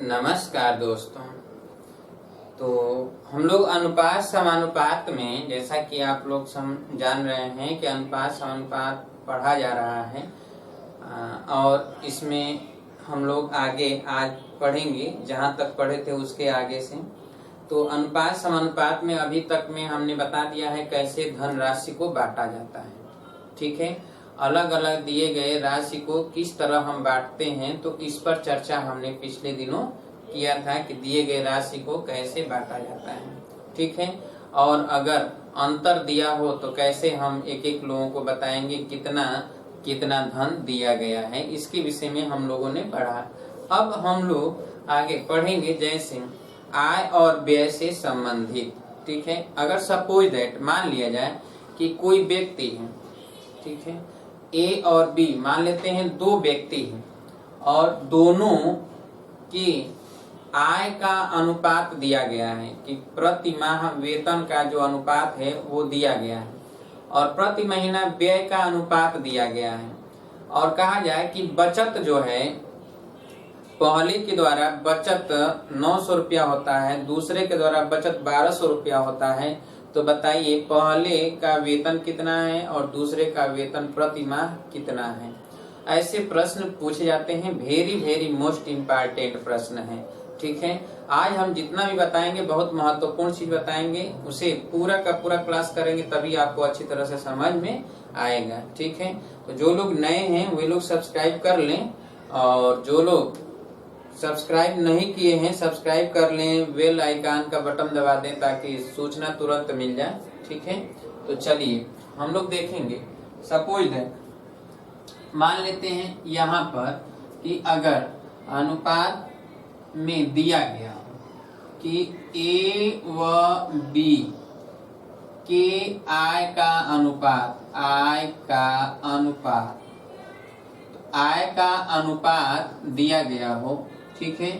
नमस्कार दोस्तों। तो हम लोग अनुपात समानुपात में, जैसा कि आप लोग जान रहे हैं कि अनुपात समानुपात पढ़ा जा रहा है और इसमें हम लोग आगे आज पढ़ेंगे, जहां तक पढ़े थे उसके आगे से। तो अनुपात समानुपात में अभी तक में हमने बता दिया है कैसे धन राशि को बांटा जाता है। ठीक है, अलग अलग दिए गए राशि को किस तरह हम बांटते हैं, तो इस पर चर्चा हमने पिछले दिनों किया था कि दिए गए राशि को कैसे बांटा जाता है। ठीक है, और अगर अंतर दिया हो तो कैसे हम एक एक लोगों को बताएंगे कितना कितना धन दिया गया है, इसके विषय में हम लोगों ने पढ़ा। अब हम लोग आगे पढ़ेंगे जैसे आय और व्यय से संबंधित। ठीक है, अगर सपोज दैट मान लिया जाए कि कोई व्यक्ति है, ठीक है, ए और बी मान लेते हैं, दो व्यक्ति हैं और दोनों की आय का अनुपात दिया गया है कि प्रति माह वेतन का जो अनुपात है वो दिया गया है और प्रति महीना व्यय का अनुपात दिया गया है। और कहा जाए कि बचत जो है, पहले के द्वारा बचत 900 रुपया होता है, दूसरे के द्वारा बचत 1200 रुपया होता है। तो बताइए पहले का वेतन कितना है और दूसरे का वेतन प्रति माह कितना है। ऐसे प्रश्न पूछे जाते हैं, वेरी वेरी मोस्ट इम्पोर्टेंट प्रश्न है। ठीक है, आज हम जितना भी बताएंगे बहुत महत्वपूर्ण चीज बताएंगे, उसे पूरा का पूरा क्लास करेंगे तभी आपको अच्छी तरह से समझ में आएगा। ठीक है, तो जो लोग नए हैं वे लोग सब्सक्राइब कर लें और जो लोग सब्सक्राइब नहीं किए हैं सब्सक्राइब कर लें, बेल आइकन का बटन दबा दें ताकि सूचना तुरंत मिल जाए। ठीक है, तो चलिए हम लोग देखेंगे। सपोज दैट मान लेते हैं यहाँ पर कि अगर अनुपात में दिया गया कि ए व बी के आय का अनुपात दिया गया हो। ठीक है,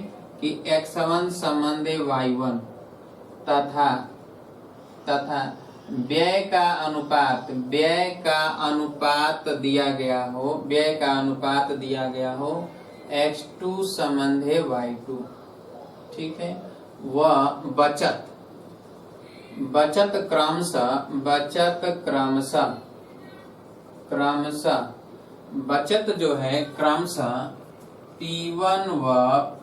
कि x1 संबंधे y1 तथा व्यय का अनुपात दिया गया हो x2 संबंधे y2। ठीक है, वह बचत जो है क्रमशः P1 व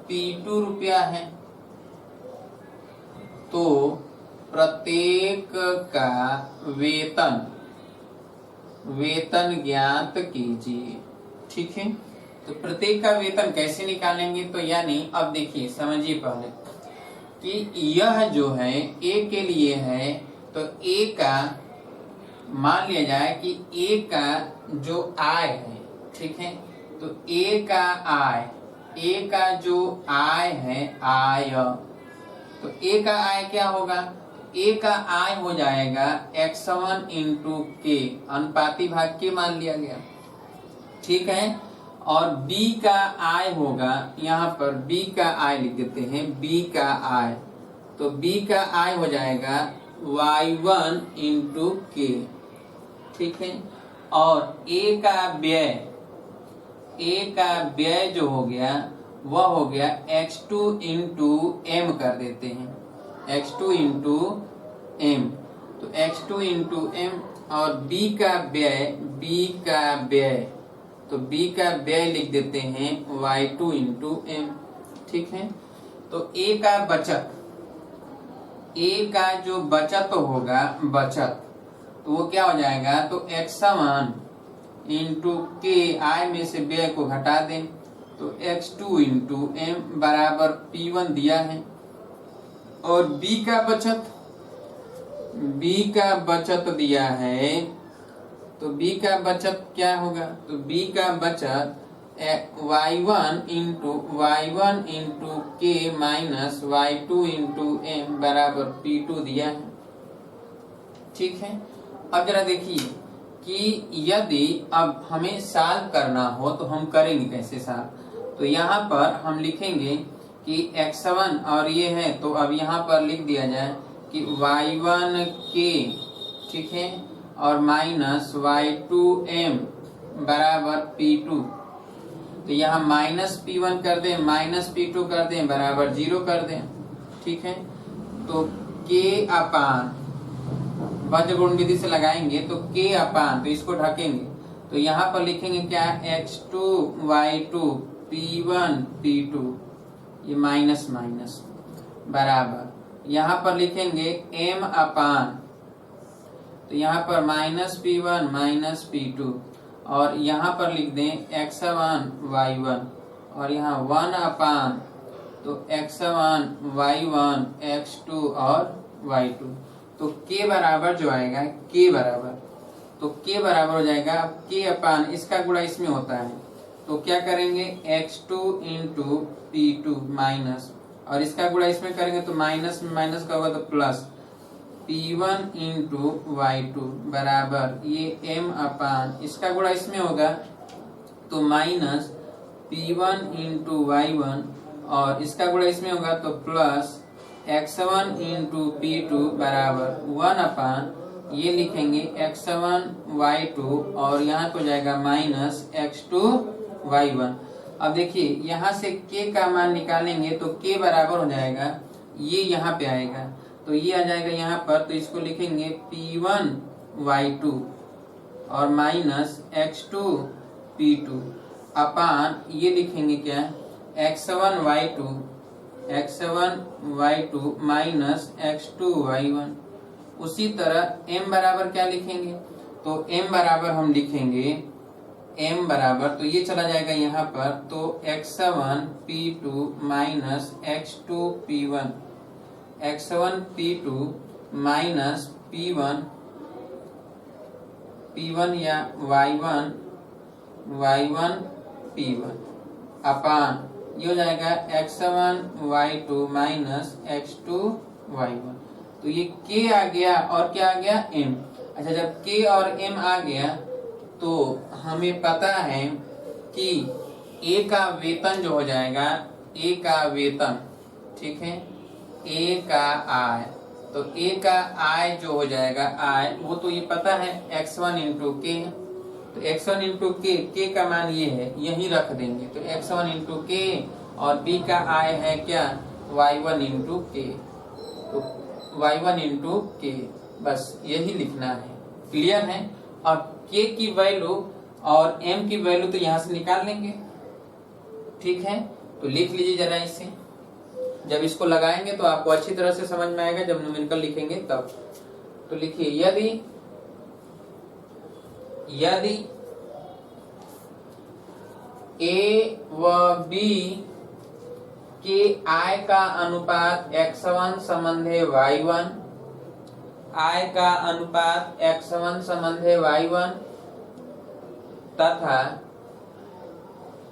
P2 रुपया है। तो प्रत्येक का वेतन ज्ञात कीजिए। ठीक है, तो प्रत्येक का वेतन कैसे निकालेंगे, तो यानी अब देखिए समझिए पहले कि यह जो है ए के लिए है, तो ए का मान लिया जाए कि ए का जो आय है, ठीक है, तो ए का जो आय है तो ए का आय क्या होगा, ए का आय हो जाएगा x1 इंटू के, अनुपाती भाग के मान लिया गया। ठीक है, और b का आय होगा, यहाँ पर b का आय लिख देते हैं, b का आय, तो b का आय हो जाएगा y1 इंटू के। ठीक है, और a का व्यय जो हो गया वह हो गया x2 इंटू एम कर देते हैं, x2 इंटू एम, तो x2 इंटू एम, और b का व्यय तो b का व्यय लिख देते हैं y2 इंटू एम। ठीक है, तो a का जो बचत होगा तो वो क्या हो जाएगा, तो x1 इंटू के, आय में से व्यय को घटा दें, तो x2 इंटू एम बराबर P1 दिया है। और b का बचत दिया है, तो b का बचत क्या होगा, तो b का बचत y1 इंटू के माइनस y2 इंटू एम बराबर P2 दिया है। ठीक है, अब जरा देखिए कि यदि अब हमें सॉल्व करना हो तो हम करेंगे कैसे सॉल्व। तो यहाँ पर हम लिखेंगे कि x1 और ये है, तो अब यहाँ पर लिख दिया जाए कि y1 के, ठीक है, और माइनस y2 m बराबर P2। तो तो यहाँ -P1 कर दें, -P2 कर दें, बराबर 0 कर दें। ठीक है, तो K अपान वज्र गुण विधि से लगाएंगे तो K अपान, तो इसको ढकेंगे तो यहाँ पर लिखेंगे क्या, x2 y2 P1 P2, ये माइनस माइनस बराबर यहाँ पर लिखेंगे m अपान, तो यहाँ पर -P1 -P2 और यहाँ पर लिख दें x1 y1 और यहाँ 1 अपान, तो x1 y1 x2 और y2। तो k बराबर जो आएगा, k बराबर, तो k बराबर हो जाएगा, अब k अपान इसका गुणा इसमें होता है तो क्या करेंगे, x2 इंटू P2 माइनस, और इसका गुणा इसमें करेंगे तो माइनस में माइनस का होगा तो प्लस, P1 इंटू y2 बराबर ये m अपान, इसका गुणा इसमें होगा तो माइनस P1 इंटू y1 और इसका गुणा इसमें होगा तो प्लस x1 इंटू P2 बराबर 1 अपान, ये लिखेंगे x1 y2 और यहाँ पे हो जाएगा माइनस x2 y1। अब देखिए यहाँ से k का मान निकालेंगे तो k बराबर हो जाएगा, ये यहाँ पे आएगा तो ये आ जाएगा यहाँ पर, तो इसको लिखेंगे P1 y2 और माइनस x2 P2 अपान, ये लिखेंगे क्या, x1 y2 minus x2 y1। उसी तरह m बराबर क्या लिखेंगे, तो m बराबर हम लिखेंगे m बराबर, तो ये चला जाएगा यहाँ पर, तो x1 P2 minus x2 P1, x1 P2 minus P1 या y1 P1 अपान, ये हो जाएगा x1 y2 minus x2 y1। तो ये k आ गया और क्या आ गया, m। अच्छा, जब k और m आ गया तो हमें पता है कि a का वेतन जो हो जाएगा, a का वेतन, ठीक है, a का आय, तो a का आय जो हो जाएगा, आय वो तो ये पता है x1 इंटू k, तो x1 इंटू k का मान ये है, यही रख देंगे, तो x1 इंटू k और b का आय है क्या, y1 इंटू k, तो y1 इंटू k, बस यही लिखना है। क्लियर है। और k की वैल्यू और m की वैल्यू तो यहाँ से निकाल लेंगे। ठीक है, तो लिख लीजिए जरा इसे, जब इसको लगाएंगे तो आपको अच्छी तरह से समझ में आएगा, जब न्यूमेरिकल लिखेंगे तब। तो लिखिए, यदि a व b के आय का अनुपात x1 संबंधे y1, आय का अनुपात x1 संबंधे y1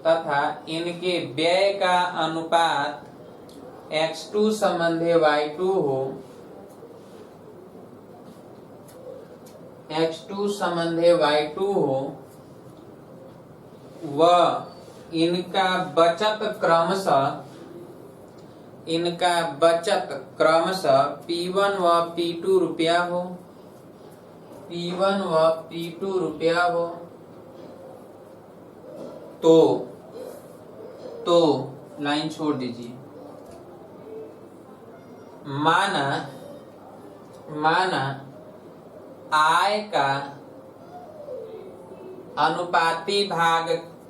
तथा इनके व्यय का अनुपात x2 संबंधे y2 हो, x2 संबंधे y2 हो, व इनका बचत क्रमशः P1 व P2 रुपया हो, P1 व P2 रुपया हो, तो लाइन छोड़ दीजिए। माना आय का अनुपाती भाग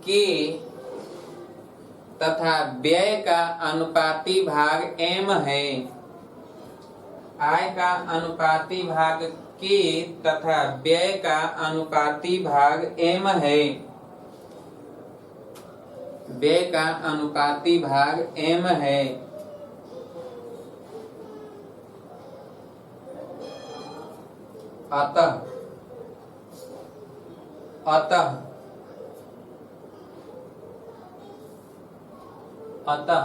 k तथा व्यय का अनुपाती भाग m है। आय का अनुपाती भाग k तथा व्यय का अनुपाती भाग m है। व्यय का अनुपाती भाग m है। अतः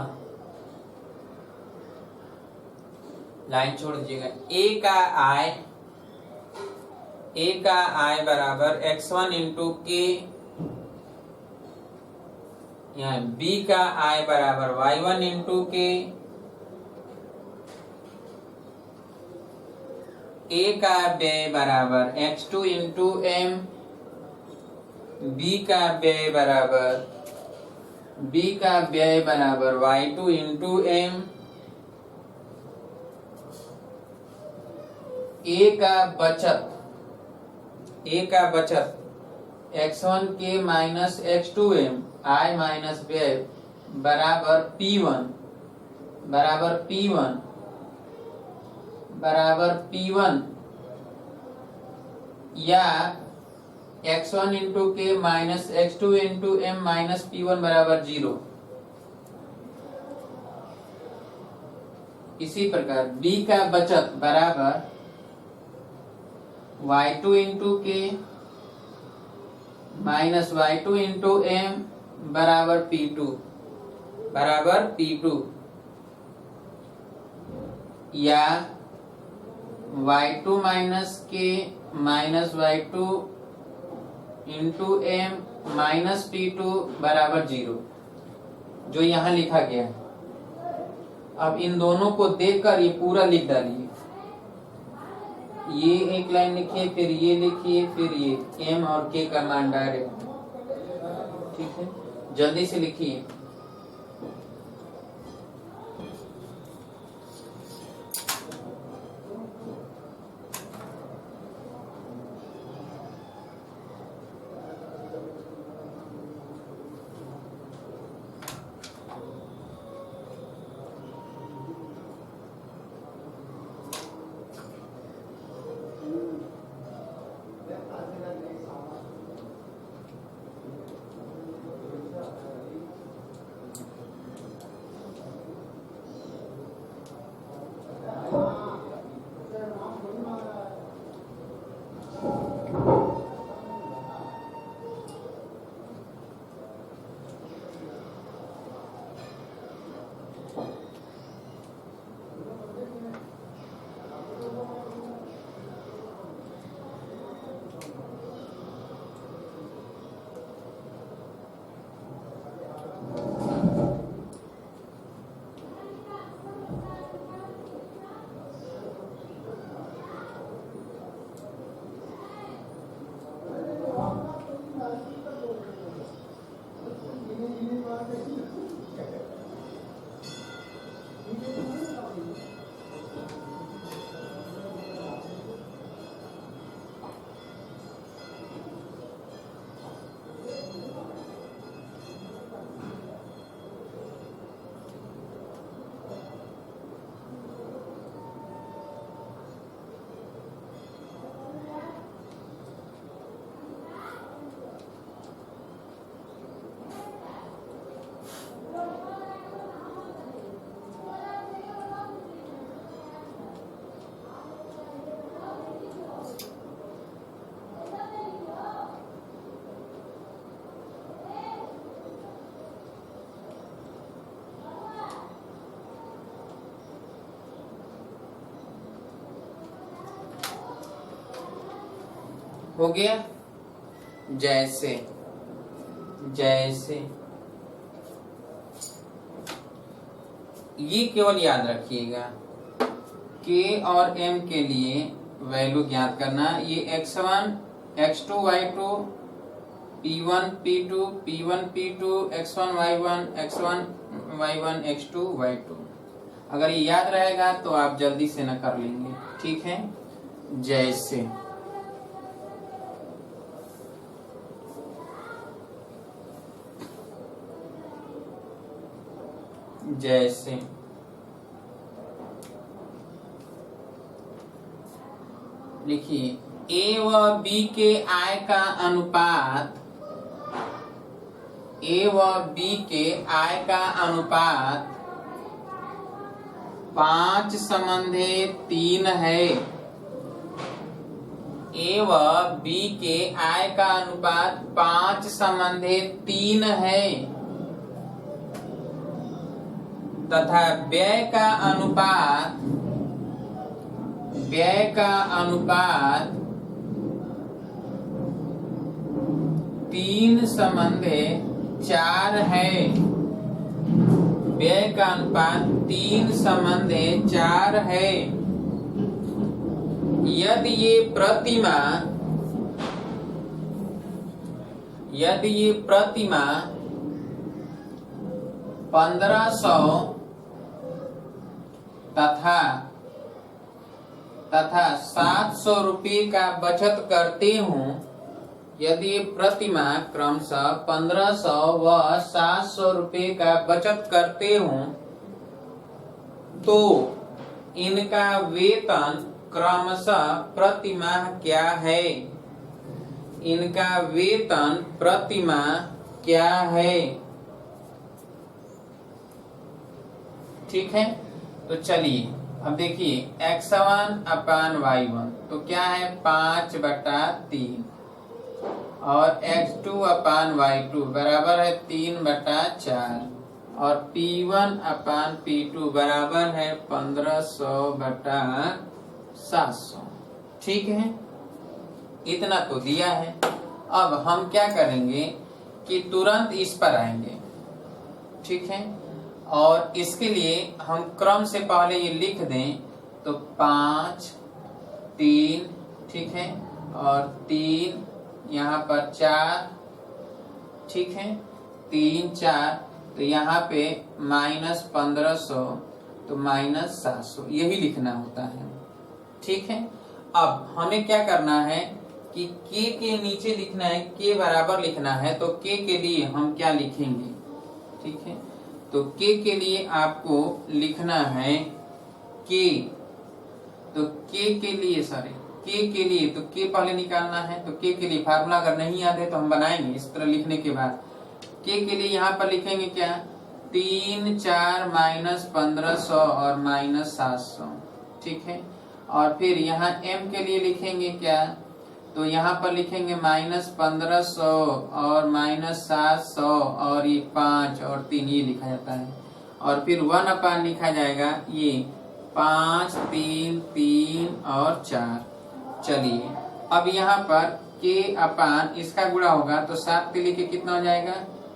लाइन छोड़ दीजिएगा। a का आय बराबर x1 इंटू k, यहाँ b का आय बराबर y1 इंटू k, a का व्यय बराबर x2 इंटू m, b का व्यय बराबर B का व्यय बराबर y2 इंटू m, A का बचत x1 के माइनस x2m i माइनस व्यय बराबर P1 या x1 इंटू के minus x2 into m minus P1 बराबर 0। इसी प्रकार B का बचत बराबर y2 इंटू के माइनस y2 इंटू m बराबर P2 या y2 माइनस के minus y2 into m minus P2 बराबर 0, जो यहाँ लिखा गया है। अब इन दोनों को देखकर ये पूरा लिख डालिए। ये एक लाइन लिखिए, फिर ये लिखिए, फिर ये m और k का मान डायरेक्ट, ठीक है। जल्दी से लिखिए। हो गया। जैसे ये केवल याद रखिएगा, k और m के लिए वैल्यू ज्ञात करना। ये x1 x2 y2 p1 p2 p1 p2 x1 y1 x1 y1 x2 y2। अगर ये याद रहेगा तो आप जल्दी से न कर लेंगे, ठीक है। जैसे लिखिए, A व B के आय का अनुपात, A व B के आय का अनुपात 5:3 है। A व B के आय का अनुपात 5:3 है तथा व्यय का अनुपात 3:4 है। व्यय का अनुपात 3:4 है। यदि ये प्रतिमा 1500 तथा 700 रुपये का बचत करती हूँ, यदि प्रतिमाह क्रमशः 1500 व 700 रुपये का बचत करते हूँ, तो इनका वेतन क्रमशः प्रतिमाह क्या है? इनका वेतन प्रतिमाह क्या है? ठीक है, तो चलिए अब देखिए x1 अपान y1 तो क्या है 5/3 और x2 अपान y2 बराबर है 3/4 और p1 अपान p2 बराबर है 1500/700। ठीक है, इतना तो दिया है। अब हम क्या करेंगे कि तुरंत इस पर आएंगे। ठीक है, और इसके लिए हम क्रम से पहले ये लिख दें तो 5 3, ठीक है, और 3 यहाँ पर 4, ठीक है, 3 4 तो यहाँ पे -1500 तो -700 यही लिखना होता है। ठीक है, अब हमें क्या करना है कि k के नीचे लिखना है, k बराबर लिखना है, तो k के लिए हम क्या लिखेंगे? ठीक है, तो k के लिए आपको लिखना है k, तो k के लिए तो k पहले निकालना है, तो k के लिए फार्मूला अगर नहीं याद है तो हम बनाएंगे इस तरह लिखने के बाद। k के लिए यहाँ पर लिखेंगे क्या 3 4 -1500 और -700। ठीक है, और फिर यहाँ m के लिए लिखेंगे क्या, तो यहाँ पर लिखेंगे -1500 और -700 और ये 5 और 3 ये लिखा जाता है, और फिर 1 अपान लिखा जाएगा ये 5 3 3 और 4। चलिए अब यहाँ पर k अपान इसका गुणा होगा तो 7 के लिए कितना हो जाएगा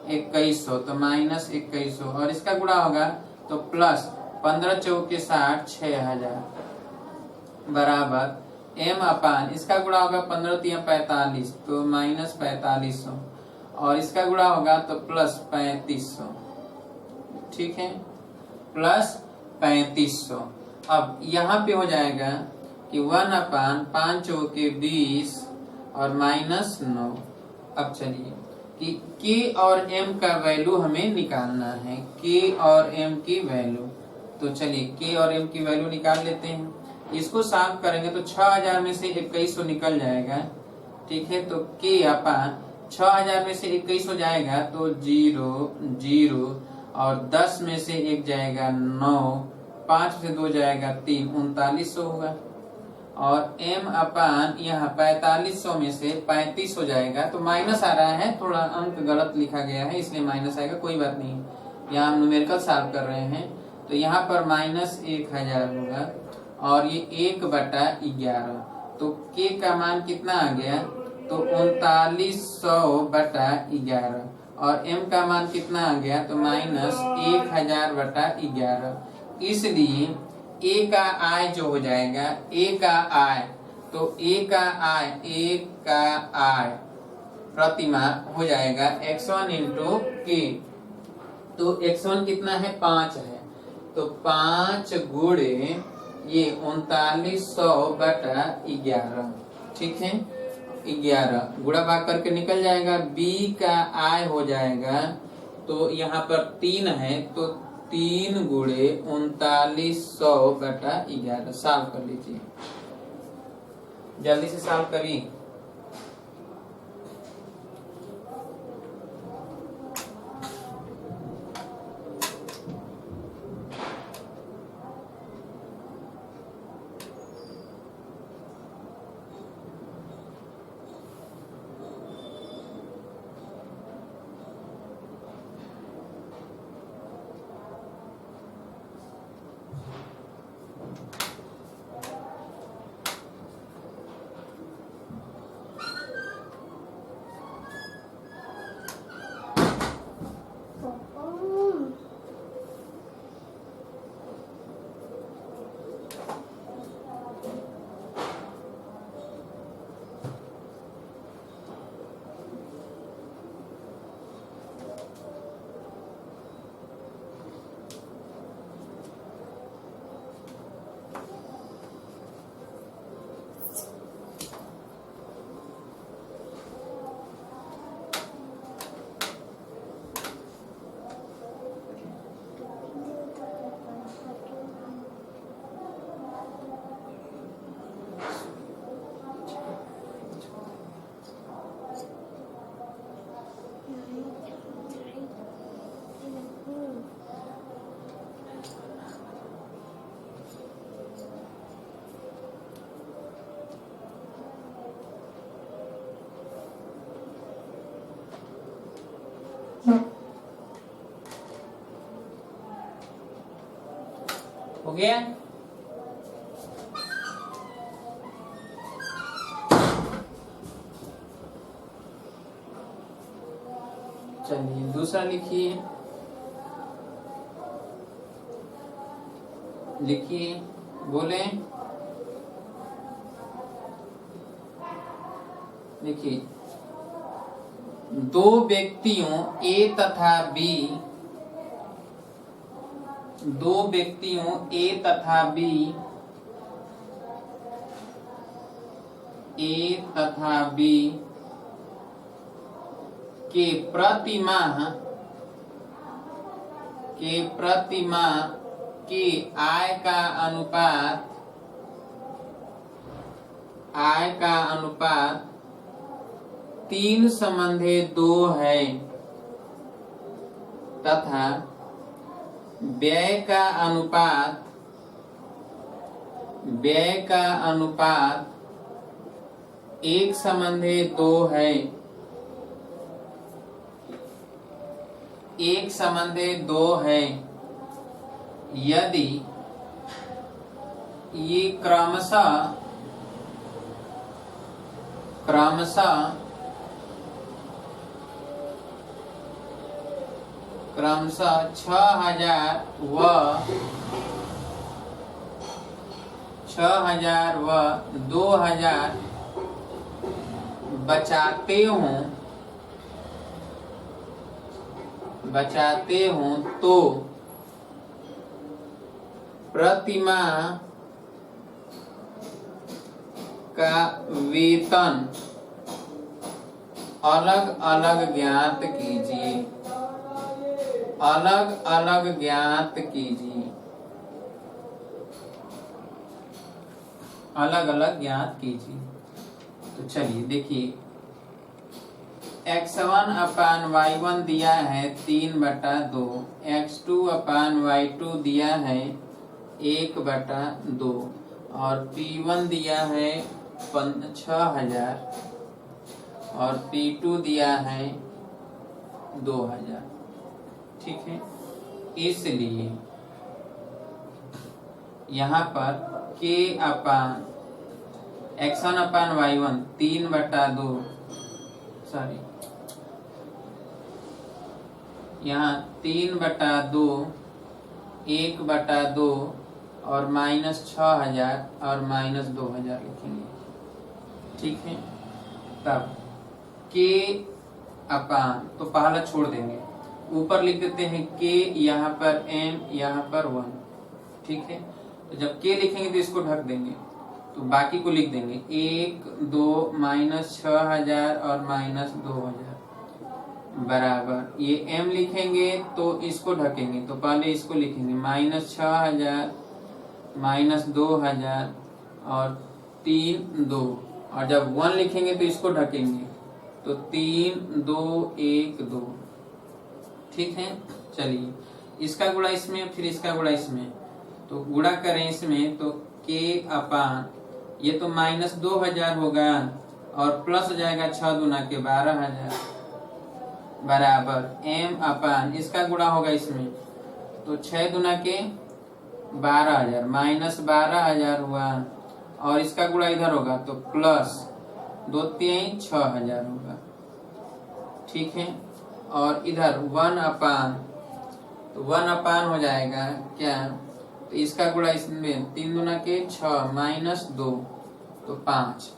2100 तो -2100, और इसका गुणा होगा तो प्लस 15 चौके 60 6000 बराबर m अपान इसका गुणा होगा 15 3 45 तो -4500, और इसका गुणा होगा तो प्लस 3500। ठीक है, प्लस 3500। अब यहाँ पे हो जाएगा कि 1 अपान 5 चौके 20 और -9। अब चलिए कि k और m का वैल्यू हमें निकालना है, k और m की वैल्यू। तो चलिए k और m की वैल्यू निकाल लेते हैं। इसको साफ करेंगे तो 6000 में से 2100 निकल जाएगा। ठीक है, तो k अपान 6000 में से 2100 जाएगा तो 0 0, और 10 में से 1 जाएगा 9, 5 से 2 जाएगा 3, 3900 होगा। और m अपान यहाँ 4500 में से 35 हो जाएगा, तो माइनस आ रहा है, थोड़ा अंक गलत लिखा गया है इसलिए माइनस आएगा, कोई बात नहीं। यहाँ हम न्यूमेरिकल सॉल्व कर रहे हैं तो यहाँ पर -1000 होगा और ये 1/11, तो k का मान कितना आ गया तो 3900/11, और m का मान कितना आ गया तो -1000/11। इसलिए a का आय जो हो जाएगा, a का आय, तो a का आय प्रतिमाह हो जाएगा x1 × k। तो x1 कितना है 5 है, तो 5 गुणे ये 3900/11। ठीक है, 11 गुणा भाग करके निकल जाएगा। b का आय हो जाएगा तो यहाँ पर 3 है तो 3 गुणे 3900/11। सॉल्व कर लीजिए, जल्दी से सॉल्व करिए। गया। चलिए दूसरा लिखिए, लिखिए, बोले, देखिए दो व्यक्तियों ए तथा बी, दो व्यक्तियों ए तथा बी, ए तथा बी के प्रतिमाह के आय का अनुपात 3:2 है तथा व्यय का अनुपात 1:2 है, 1:2 है यदि ये क्रमशः 6,000 व 2,000 बचाते हों तो प्रतिमाह का वेतन अलग अलग ज्ञात कीजिए, अलग अलग ज्ञात कीजिए, अलग अलग ज्ञात कीजिए। तो चलिए देखिए, x1/y1 दिया है 3/2, x2/y2 दिया है 1/2 और p1 दिया है 6,000 और p2 दिया है 2,000। ठीक है, इसलिए यहाँ पर x1/y1 3/2, सॉरी यहाँ 3/2, 1/2 और -6,000 और -2,000 लिखेंगे। ठीक है, तब तो पहला छोड़ देंगे, ऊपर लिख देते हैं k, यहाँ पर m, यहाँ पर 1। ठीक है, तो जब k लिखेंगे तो इसको ढक देंगे, तो बाकी को लिख देंगे 1, 2, -6,000 और -2,000 बराबर ये m लिखेंगे तो इसको ढकेंगे, तो पहले इसको लिखेंगे -6,000 -2,000 और 3, 2 और जब 1 लिखेंगे तो इसको ढकेंगे, तो 3, 2, 1, 2। ठीक है, चलिए इसका गुणा इसमें, फिर इसका गुणा इसमें, तो गुणा करें इसमें तो k अपान ये तो -2,000 होगा और प्लस हो जाएगा 6 दूना के 12,000 बराबर m अपान इसका गुणा होगा इसमें, तो 6 दूना के 12,000 -12,000 हुआ और इसका गुणा इधर होगा तो प्लस 2 3 6,000 होगा। ठीक है, और इधर 1 अपान, तो 1 अपान हो जाएगा क्या, तो इसका गुणा इसमें 3 दूना के 6 -2 तो 5।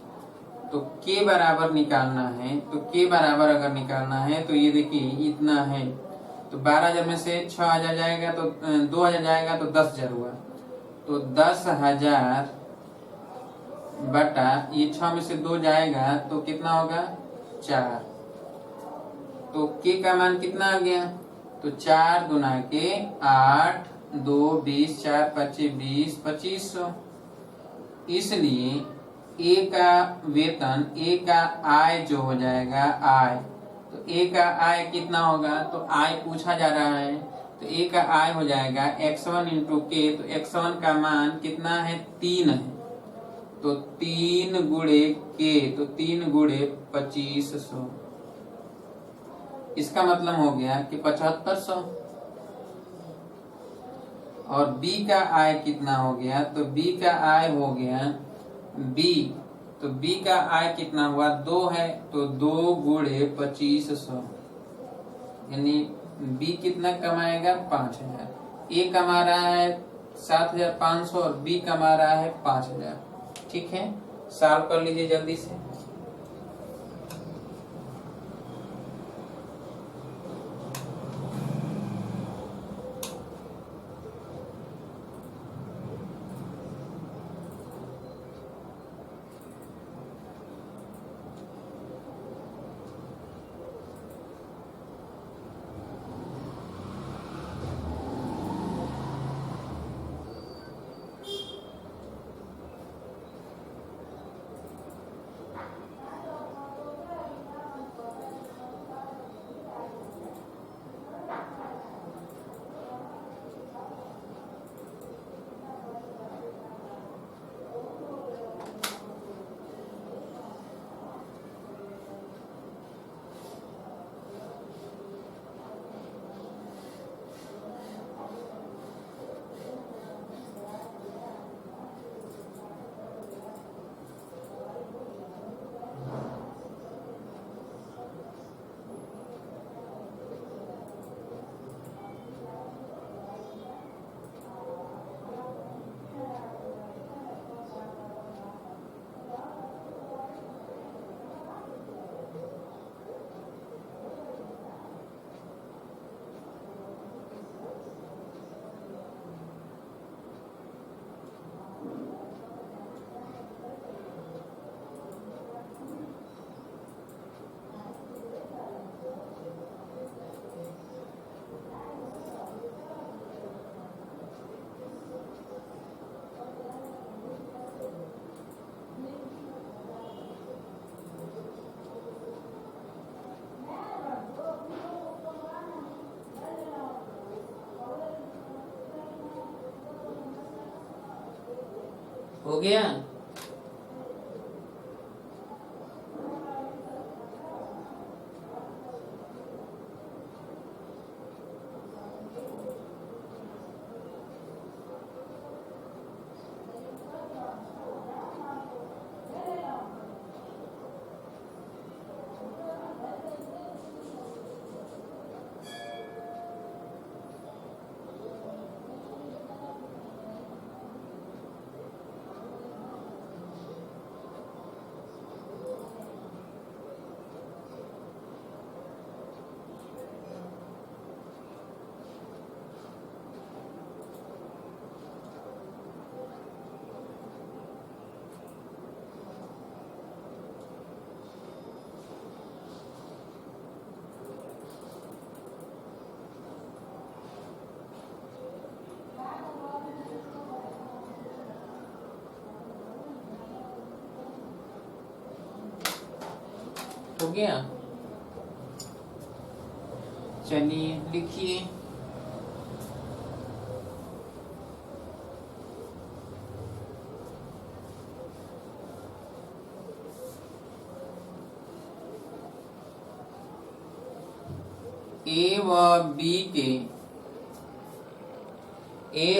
तो k बराबर निकालना है, तो k बराबर अगर निकालना है तो ये देखिए इतना है, तो 12,000 में से 6,000 जाएगा तो 2,000 जाएगा तो 10,000 हुआ, तो 10,000 बटा ये 6 में से 2 जाएगा तो कितना होगा 4। तो k का मान कितना आ गया, तो 4 गुना के 8, 2 20, 4 25 20, 2500। इसलिए a का वेतन, a का आय जो हो जाएगा आय, तो a का आय कितना होगा, तो आय पूछा जा रहा है, तो a का आय हो जाएगा x1 इंटू k, तो x1 का मान कितना है 3 है, तो 3 गुणे k, तो 3 गुणे 2500, इसका मतलब हो गया कि 7500। और बी का आय कितना हो गया, तो बी का आय हो गया बी, तो बी का आय कितना हुआ 2 है, तो 2 गुणे 2500, यानी बी कितना कमाएगा 5000। ए कमा रहा है 7500 और बी कमा रहा है 5000। ठीक है, सॉल्व कर लीजिए जल्दी से। हो गया। हो गया, चलिए लिखिए। ए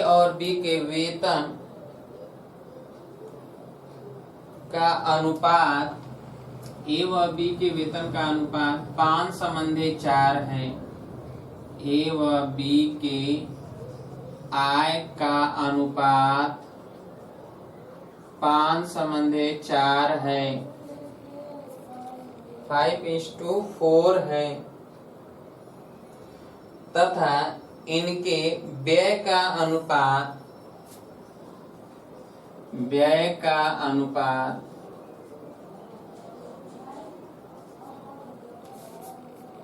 और बी के वेतन का अनुपात, ए व बी के वेतन का अनुपात 5:4 है। ए व बी के आय का अनुपात 5:4 है, 5:4 है, तथा इनके व्यय का अनुपात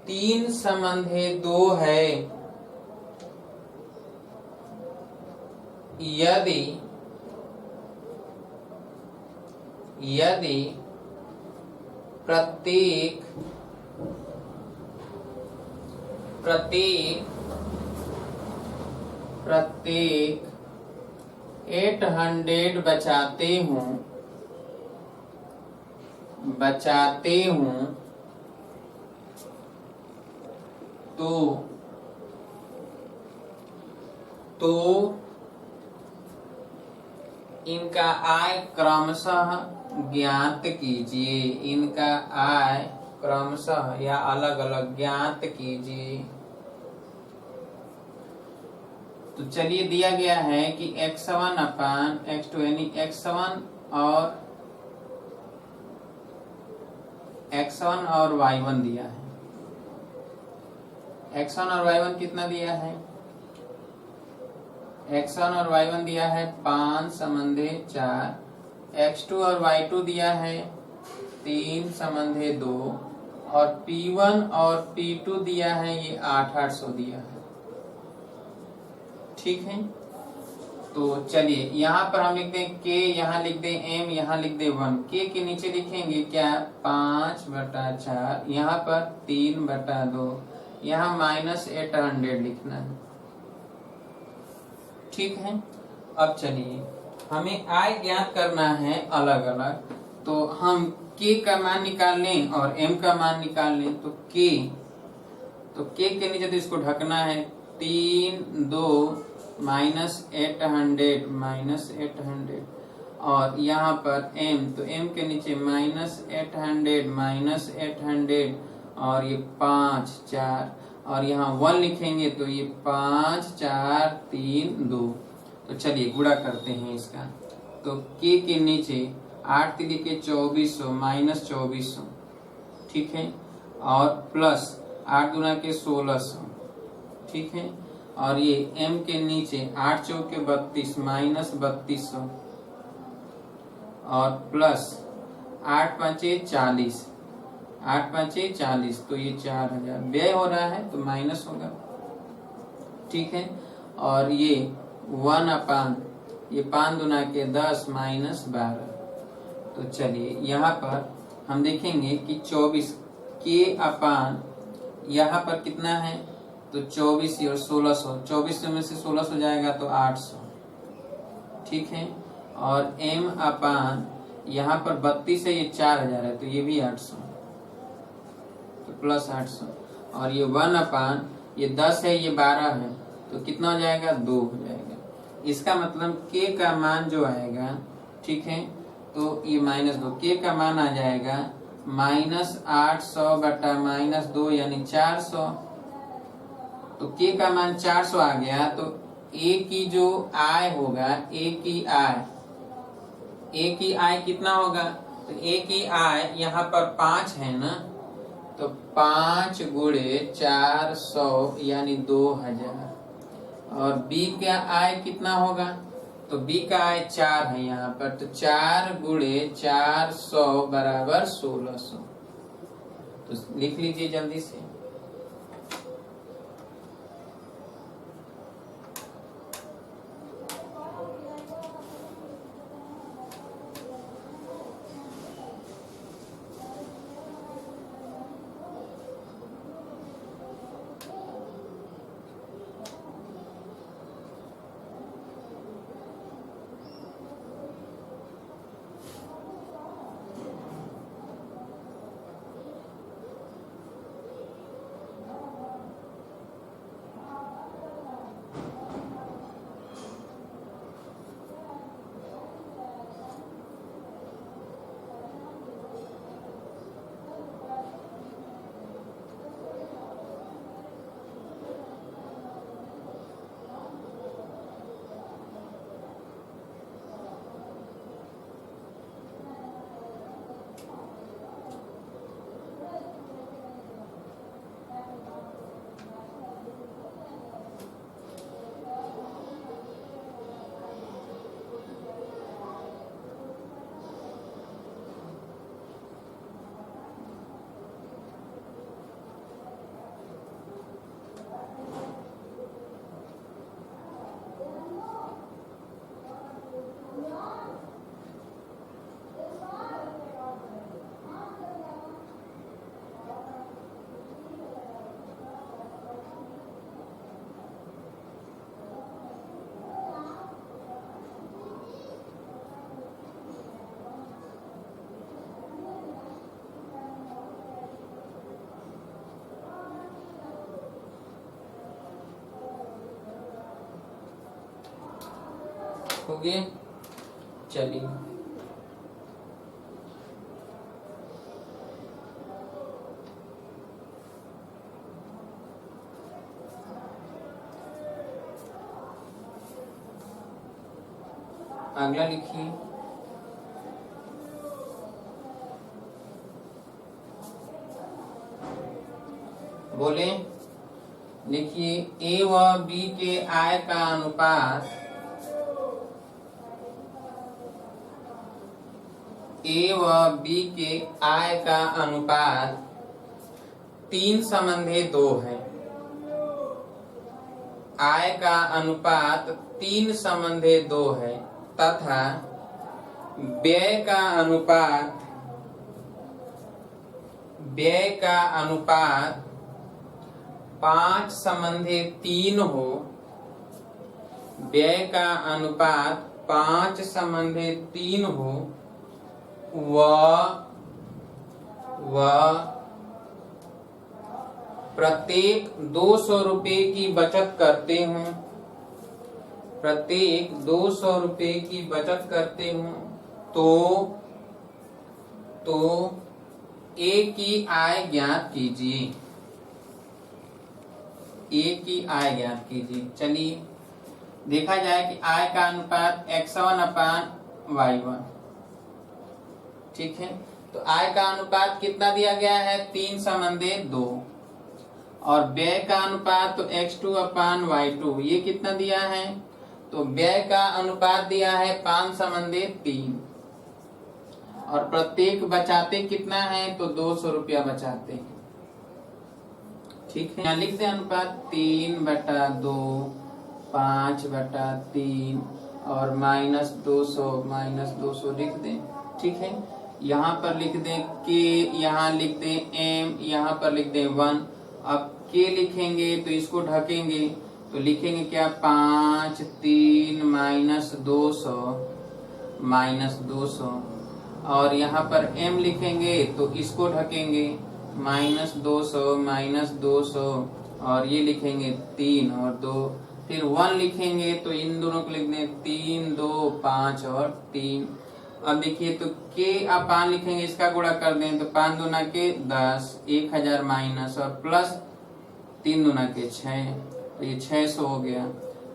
3:2 है। यदि प्रत्येक 800 बचाते हूँ तो इनका आय क्रमशः ज्ञात कीजिए। इनका आय क्रमशः या अलग अलग ज्ञात कीजिए। तो चलिए दिया गया है कि x1 अपान x2 यानी x1 और y1 दिया है। x1 और y1 कितना दिया है? x1 और y1 दिया है 5 समंधे 4, x2 और y2 दिया है 3 समंधे 2, और p1 और p2 दिया है ये 800 दिया है। ठीक है, तो चलिए यहाँ पर हम लिख दें k, यहाँ लिख दें m, यहाँ लिख दें 1। k के नीचे लिखेंगे क्या? 5/4, यहाँ पर 3/2, यहाँ -800 लिखना है। ठीक है, अब चलिए हमें आय ज्ञात करना है अलग अलग। तो हम k का मान निकाल लें और m का मान निकाल लें। तो k के नीचे तो इसको ढकना है। 3 2 -800 और यहाँ पर m, तो m के नीचे -800 और ये 5 4 और यहाँ 1 लिखेंगे तो ये 5 4 3 2। तो चलिए गुणा करते हैं इसका। तो k के नीचे 8 3 2400 -2400, ठीक है, और प्लस 8 दूना के 1600, ठीक है, और ये m के नीचे 8 चौके 32 -3200 और प्लस 8 5 40, 8 5 40, तो ये 4000 व्यय हो रहा है तो माइनस होगा। ठीक है, और ये 1 अपान ये 5 दूना के 10 -12। तो चलिए यहाँ पर हम देखेंगे कि 24 के अपान यहाँ पर कितना है? तो 24 और 1600, 24 में से 1600 जाएगा तो 800। ठीक है, और m अपान यहाँ पर 32 है, ये 4000 है तो ये भी 800, तो प्लस 800, और ये 1 अपान ये 10 है, ये 12 है, तो कितना हो जाएगा? 2 हो जाएगा। इसका मतलब k का मान जो आएगा, ठीक है, तो ये -2, k का मान आ जाएगा -800 बटा -2 यानी 400। तो k का मान 400 आ गया। तो a की जो आय होगा, a की आय कितना होगा? तो a की आय यहाँ पर 5 है ना, तो 5 गुणे 400 यानी 2000। और b का आय कितना होगा? तो b का आय 4 है यहाँ पर, तो 4 गुणे 400 बराबर 1600। तो लिख लीजिए जल्दी से। हो गए। चलिए अगला लिखिए। बोले, लिखिए ए व बी के आय का अनुपात, ए व बी के आय का अनुपात 3:2 है। आय का अनुपात 3:2 है तथा व्यय का अनुपात 5:3 हो। व्यय का अनुपात 5:3 हो व प्रत्येक 200 रुपए की बचत करते हूँ, प्रत्येक 200 रुपए की बचत करते हूँ तो ए की आय ज्ञात कीजिए। ए की आय ज्ञात कीजिए। चलिए देखा जाए कि आय का अनुपात x1/y1, ठीक है। तो आय का अनुपात कितना दिया गया है 3:2 और व्यय का अनुपात तो x2/y2, ये कितना दिया है, तो व्यय का अनुपात दिया है 5:3 और प्रत्येक बचाते कितना है, तो 200 रुपया बचाते हैं, ठीक है। यहाँ लिख दे अनुपात 3/2, 5/3 और -200 लिख दे, ठीक है। यहाँ पर लिख दे के, यहाँ लिख दे m, यहाँ पर लिख दे 1। अब के लिखेंगे तो इसको ढकेंगे तो लिखेंगे क्या, 5, 3 -200 और यहाँ पर m लिखेंगे तो इसको ढकेंगे -200 और ये लिखेंगे 3 और 2, फिर 1 लिखेंगे तो इन दोनों को लिख दें 3, 2, 5 और 3। अब देखिए तो के अपान लिखेंगे, इसका गुणा कर दें तो 5 दूना के 10, 1000 माइनस और प्लस 3 दूना के 6, तो ये 600 हो गया,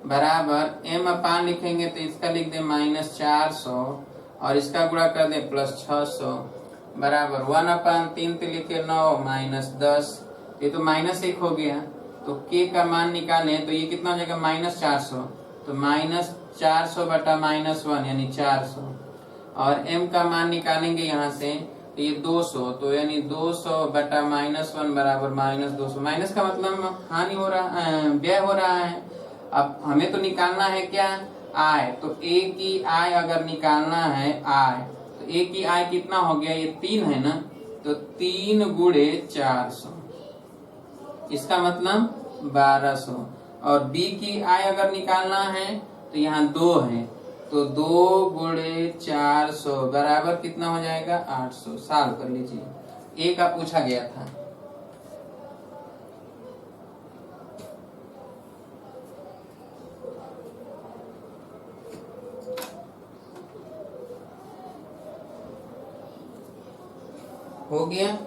बराबर m अपान लिखेंगे तो इसका लिख दें -400 और इसका गुणा कर दें +600, बराबर 1/3 तो लिखे 9 -10, ये तो -1 हो गया। तो k का मान निकालें तो ये कितना हो जाएगा -400, तो -400 बटा -1 यानी 400 और m का मान निकालेंगे यहाँ से तो ये 200, तो यानी 200 बटा -1 बराबर -200। माइनस का मतलब हानि हो रहा, व्यय हो रहा है। अब हमें तो निकालना है क्या, आय, तो a की आय अगर निकालना है आय, तो a की आय कितना हो गया, ये 3 है ना, तो 3 × 400, इसका मतलब 1200। और b की आय अगर निकालना है तो यहाँ 2 है, तो 2 × 400 बराबर कितना हो जाएगा 800। सॉल्व कर लीजिए, ए का पूछा गया था। हो गया।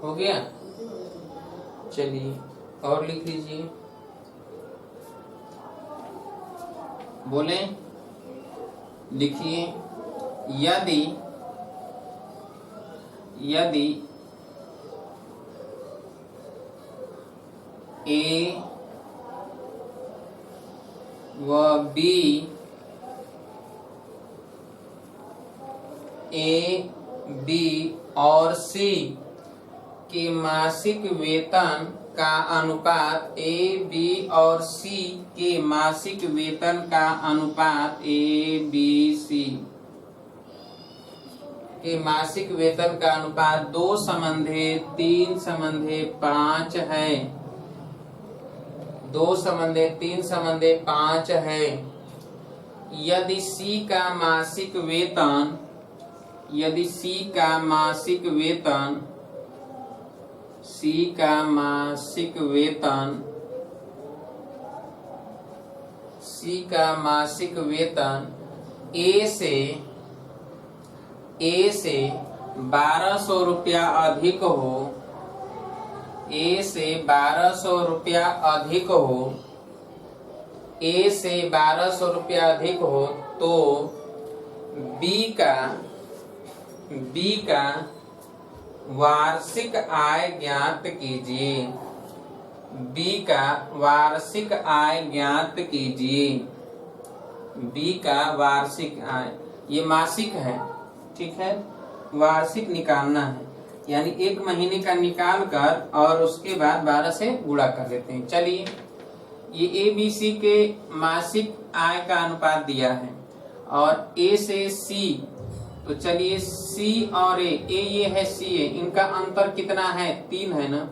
हो गया। चलिए और लिख लीजिए। बोले, लिखिए यदि ए व बी ए, बी और सी के मासिक वेतन का अनुपात ए, बी और सी के मासिक वेतन का अनुपात ए, बी, सी के मासिक वेतन का अनुपात 2:3:5 है। 2:3:5 है। यदि सी का मासिक वेतन ए से 1200 रुपया अधिक हो, ए से 1200 रुपया अधिक हो तो बी का वार्षिक आय ज्ञात कीजिए। बी का वार्षिक आय ज्ञात कीजिए। बी का वार्षिक आय, ये मासिक है, ठीक है, वार्षिक निकालना है, यानी एक महीने का निकाल कर और उसके बाद 12 से गुणा कर देते हैं। चलिए, ये ए, बी, सी के मासिक आय का अनुपात दिया है और ए से सी, तो चलिए सी और ए ये है, सी है, इनका अंतर कितना है? 3 है ना,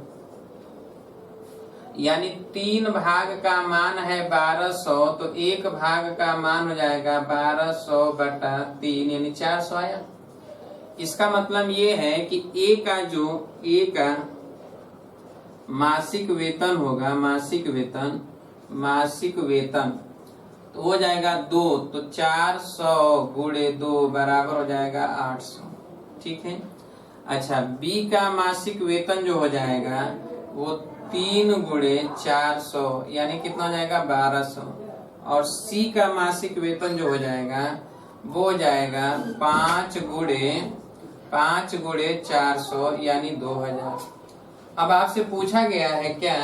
यानी 3 भाग का मान है 1200, तो 1 भाग का मान हो जाएगा 1200/3 यानी 400 आया। इसका मतलब ये है कि ए का मासिक वेतन होगा, मासिक वेतन तो हो जाएगा 2, तो 400 × 2 बराबर हो जाएगा 800, ठीक है। अच्छा, बी का मासिक वेतन जो हो जाएगा वो 3 × 400 यानी कितना हो जाएगा 1200, और सी का मासिक वेतन जो हो जाएगा वो हो जाएगा 5 × 400 यानी 2000। अब आपसे पूछा गया है क्या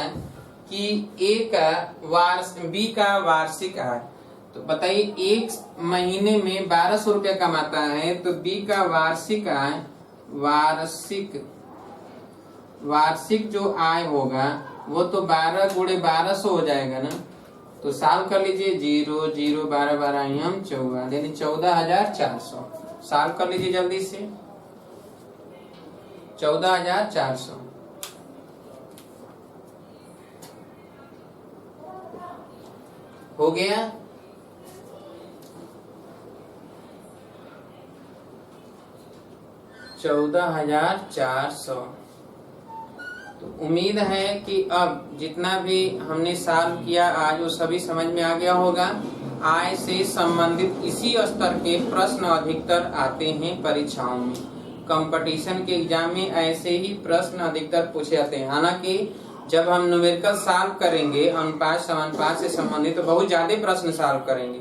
कि बी का वार्षिक आय, तो बताइए एक महीने में 1200 रुपया कमाता है, तो बी का वार्षिक आय, वार्षिक जो आय होगा वो तो 12 × 1200 हो जाएगा ना, तो साल कर लीजिए 0 0 12 12 14 यानी 14,400। साल कर लीजिए जल्दी से, 14,400 हो गया। $14,400। तो उम्मीद है कि अब जितना भी हमने सॉल्व किया आज वो सभी समझ में आ गया होगा। आय से संबंधित इसी स्तर के प्रश्न अधिकतर आते हैं परीक्षाओं में, कंपटीशन के एग्जाम में ऐसे ही प्रश्न अधिकतर पूछे जाते हैं। हालांकि जब हम न्यूमेरिकल सॉल्व करेंगे अनुपात समानुपात से संबंधित तो बहुत ज्यादा प्रश्न सॉल्व करेंगे,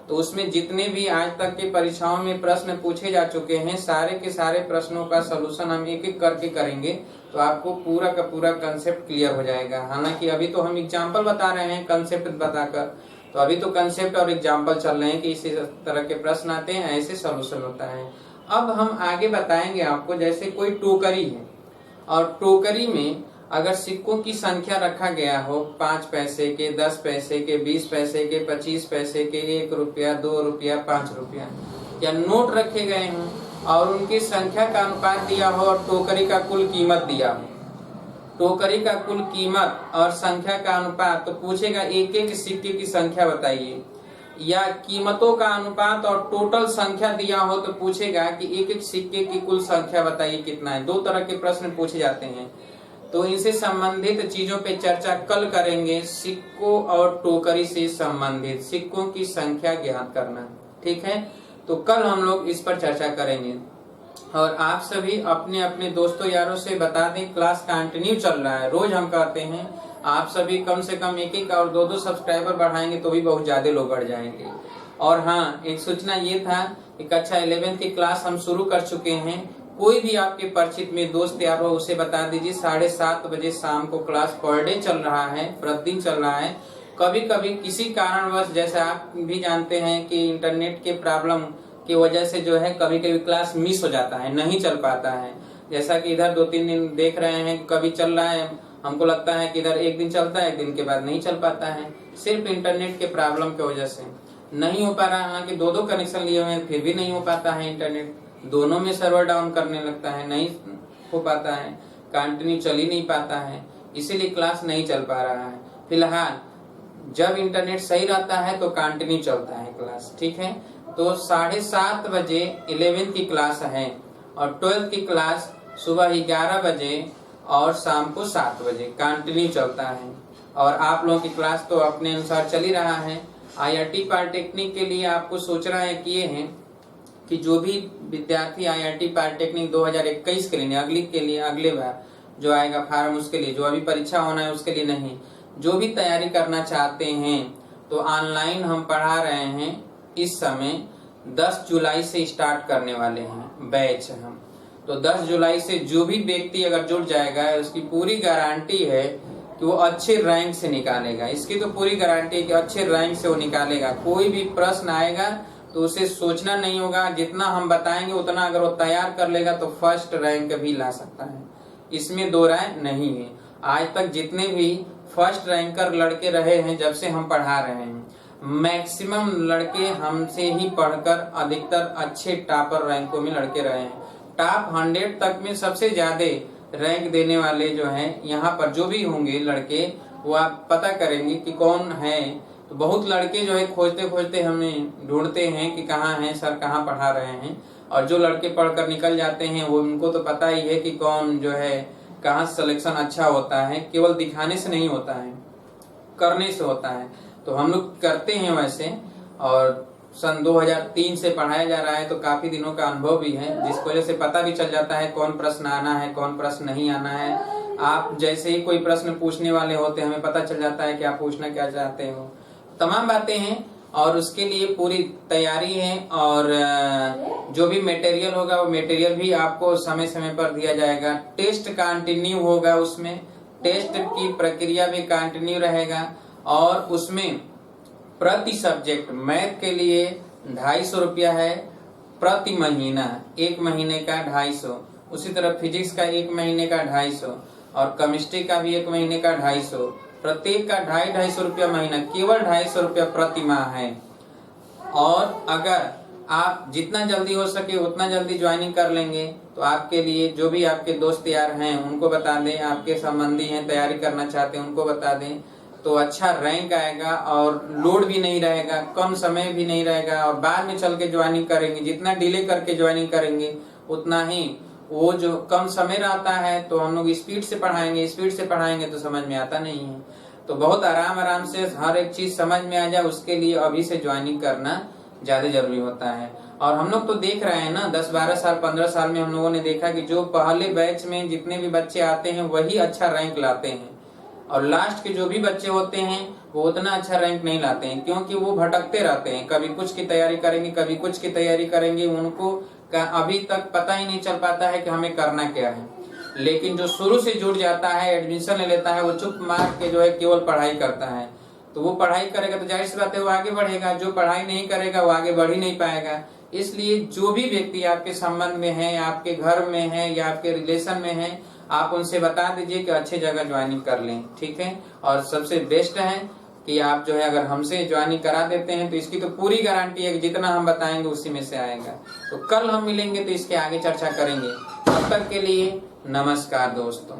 तो उसमें जितने भी आज तक के परीक्षाओं में प्रश्न पूछे जा चुके हैं सारे के सारे प्रश्नों का सलूशन हम एक एक करके करेंगे, तो आपको पूरा का पूरा कंसेप्ट क्लियर हो जाएगा। हालांकि अभी तो हम एग्जाम्पल बता रहे हैं कंसेप्ट बताकर, तो अभी तो कंसेप्ट और एग्जाम्पल चल रहे हैं कि इसी तरह के प्रश्न आते हैं, ऐसे सलूशन होता है। अब हम आगे बताएंगे आपको, जैसे कोई टोकरी है और टोकरी में अगर सिक्कों की संख्या रखा गया हो 5 पैसे के, 10 पैसे के, 20 पैसे के, 25 पैसे के, 1 रुपया, 2 रुपया, 5 रुपया या नोट रखे गए हों और उनकी संख्या का अनुपात दिया हो और टोकरी का कुल कीमत दिया हो, टोकरी का कुल कीमत और संख्या का अनुपात, तो पूछेगा एक एक सिक्के की संख्या बताइए, या कीमतों का अनुपात और टोटल संख्या दिया हो तो पूछेगा कि एक एक सिक्के की कुल संख्या बताइए कितना है। 2 तरह के प्रश्न पूछे जाते हैं, तो इनसे संबंधित चीजों पे चर्चा कल करेंगे। सिक्कों और टोकरी से संबंधित सिक्कों की संख्या ज्ञात करना, ठीक है, तो कल हम लोग इस पर चर्चा करेंगे। और आप सभी अपने अपने दोस्तों यारों से बता दें, क्लास कंटिन्यू चल रहा है, रोज हम कहते हैं आप सभी कम से कम 1-1 और 2-2 सब्सक्राइबर बढ़ाएंगे तो भी बहुत ज्यादा लोग बढ़ जाएंगे। और हाँ, एक सूचना ये था कि कक्षा 11 की क्लास हम शुरू कर चुके हैं। कोई भी आपके परिचित में दोस्त यार हो उसे बता दीजिए 7:30 बजे शाम को क्लास पर डे चल रहा है, प्रतिदिन चल रहा है। कभी कभी किसी कारणवश, जैसे आप भी जानते हैं कि इंटरनेट के प्रॉब्लम की वजह से जो है कभी कभी क्लास मिस हो जाता है, नहीं चल पाता है। जैसा कि इधर 2-3 दिन देख रहे हैं, कभी चल रहा है, हमको लगता है कि इधर एक दिन चलता है, एक दिन के बाद नहीं चल पाता है, सिर्फ इंटरनेट के प्रॉब्लम की वजह से नहीं हो पा रहा है। हालांकि 2-2 कनेक्शन लिए हुए हैं, फिर भी नहीं हो पाता है इंटरनेट, दोनों में सर्वर डाउन करने लगता है, नहीं हो पाता है, कंटिन्यू चल ही नहीं पाता है, इसीलिए क्लास नहीं चल पा रहा है। फिलहाल जब इंटरनेट सही रहता है तो कंटिन्यू चलता है क्लास, ठीक है। तो 7:30 बजे 11th की क्लास है और 12th की क्लास सुबह 11 बजे और शाम को 7 बजे कंटिन्यू चलता है। और आप लोगों की क्लास तो अपने अनुसार चल ही रहा है। IIT पॉलिटेक्निक के लिए आपको सोचना है कि ये है कि जो भी विद्यार्थी IIT पॉलिटेक्निक 2021 के लिए अगले बार जो आएगा फार्म, उसके लिए, जो अभी परीक्षा होना है उसके लिए नहीं, जो भी तैयारी करना चाहते हैं तो ऑनलाइन हम पढ़ा रहे हैं। इस समय 10 जुलाई से स्टार्ट करने वाले हैं बैच हम। तो 10 जुलाई से जो भी व्यक्ति अगर जुड़ जाएगा, उसकी पूरी गारंटी है कि वो अच्छे रैंक से निकालेगा। इसकी तो पूरी गारंटी है कि अच्छे रैंक से वो निकालेगा। कोई भी प्रश्न आएगा तो उसे सोचना नहीं होगा, जितना हम बताएंगे उतना अगर वो तैयार कर लेगा तो फर्स्ट रैंक भी ला सकता है, इसमें दो राय नहीं है। आज तक जितने भी फर्स्ट रैंकर लड़के रहे हैं, जब से हम पढ़ा रहे हैं, मैक्सिमम लड़के हमसे ही पढ़कर अधिकतर अच्छे टॉपर रैंकों में लड़के रहे हैं। टॉप 100 तक में सबसे ज्यादा रैंक देने वाले जो हैं यहाँ पर जो भी होंगे लड़के, वो आप पता करेंगे कि कौन है। तो बहुत लड़के जो है खोजते खोजते हमें ढूंढते हैं कि कहाँ हैं सर, कहाँ पढ़ा रहे हैं। और जो लड़के पढ़कर निकल जाते हैं वो, उनको तो पता ही है कि कौन जो है कहाँ सिलेक्शन अच्छा होता है। केवल दिखाने से नहीं होता है, करने से होता है। तो हम लोग करते हैं वैसे, और सन 2003 से पढ़ाया जा रहा है तो काफी दिनों का अनुभव भी है, जिसकी वजह से पता भी चल जाता है कौन प्रश्न आना है, कौन प्रश्न नहीं आना है। आप जैसे ही कोई प्रश्न पूछने वाले होते हैं, हमें पता चल जाता है कि आप पूछना क्या चाहते हो। तमाम बातें हैं और उसके लिए पूरी तैयारी है। और जो भी मटेरियल होगा वो मटेरियल भी आपको समय समय पर दिया जाएगा। टेस्ट कंटिन्यू होगा, उसमें टेस्ट की प्रक्रिया भी कंटिन्यू रहेगा। और उसमें प्रति सब्जेक्ट मैथ के लिए 250 रुपया है प्रति महीना, 1 महीने का 250। उसी तरह फिजिक्स का 1 महीने का 250 और केमिस्ट्री का भी 1 महीने का 250। प्रत्येक का 250 रुपया महीना, केवल 250 रुपया प्रति माह है। और अगर आप जितना जल्दी हो सके उतना जल्दी ज्वाइनिंग कर लेंगे तो आपके लिए, जो भी आपके दोस्त यार हैं उनको बता दें, आपके संबंधी हैं तैयारी करना चाहते हैं उनको बता दें, तो अच्छा रैंक आएगा और लोड भी नहीं रहेगा, कम समय भी नहीं रहेगा। और बाद में चल के ज्वाइनिंग करेंगे, जितना डिले करके ज्वाइनिंग करेंगे उतना ही वो जो कम समय रहता है तो हम लोग स्पीड से पढ़ाएंगे, स्पीड से पढ़ाएंगे तो समझ में आता नहीं है। तो बहुत आराम से हर एक चीज समझ में आ जाए, उसके लिए अभी से ज्वाइनिंग करना ज्यादा जरूरी होता है। और हम लोग तो देख रहे हैं ना, 10-12 साल 15 साल में हम लोगों ने देखा कि जो पहले बैच में जितने भी बच्चे आते हैं वही अच्छा रैंक लाते हैं, और लास्ट के जो भी बच्चे होते हैं वो उतना अच्छा रैंक नहीं लाते हैं, क्योंकि वो भटकते रहते हैं, कभी कुछ की तैयारी करेंगे, कभी कुछ की तैयारी करेंगे। उनको अभी तक पता ही नहीं चल पाता है कि हमें करना क्या है। लेकिन जो शुरू से जुड़ जाता है, एडमिशन ले लेता है, वो चुप मार के जो है केवल पढ़ाई करता है। तो वो पढ़ाई करेगा तो जाहिर सी बात है वो आगे बढ़ेगा, जो पढ़ाई नहीं करेगा वो आगे बढ़ ही नहीं पाएगा। इसलिए जो भी व्यक्ति आपके संबंध में है, आपके घर में है या आपके रिलेशन में है, आप उनसे बता दीजिए कि अच्छी जगह ज्वाइनिंग कर लें, ठीक है। और सबसे बेस्ट है कि आप जो है अगर हमसे ज्वाइनिंग करा देते हैं तो इसकी तो पूरी गारंटी है कि जितना हम बताएंगे उसी में से आएगा। तो कल हम मिलेंगे तो इसके आगे चर्चा करेंगे। तब तक के लिए नमस्कार दोस्तों।